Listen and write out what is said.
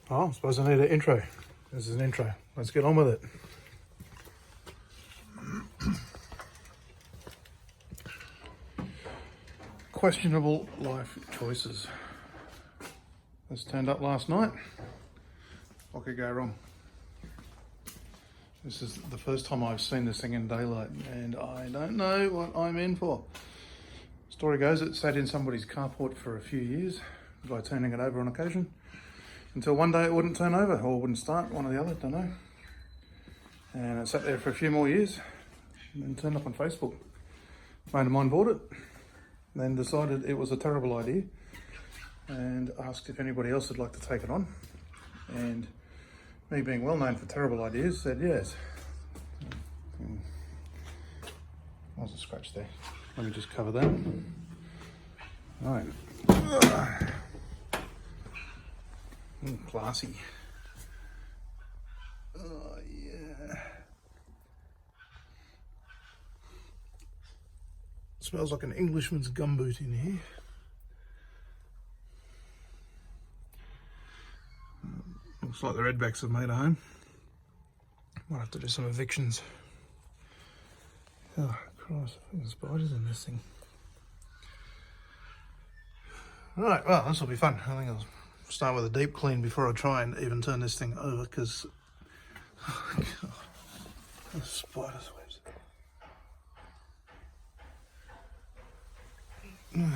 Oh, I suppose I need an intro. This is an intro. Let's get on with it. Questionable life choices. This turned up last night. What could go wrong? This is the first time I've seen this thing in daylight and I don't know what I'm in for. Story goes, it sat in somebody's carport for a few years by turning it over on occasion until one day it wouldn't turn over or wouldn't start, one or the other, don't know. And it sat there for a few more years and then turned up on Facebook. A friend of mine bought it, then decided it was a terrible idea and asked if anybody else would like to take it on. And me being well known for terrible ideas, said yes. There's a scratch there. Let me just cover that. All right. Classy. Oh yeah. Smells like an Englishman's gumboot in here. Looks like the redbacks have made a home. Might have to do some evictions. Oh Christ, there's spiders in this thing. Right, well, this will be fun. I think I'll start with a deep clean before I try and even turn this thing over, because oh God, the spiders webs.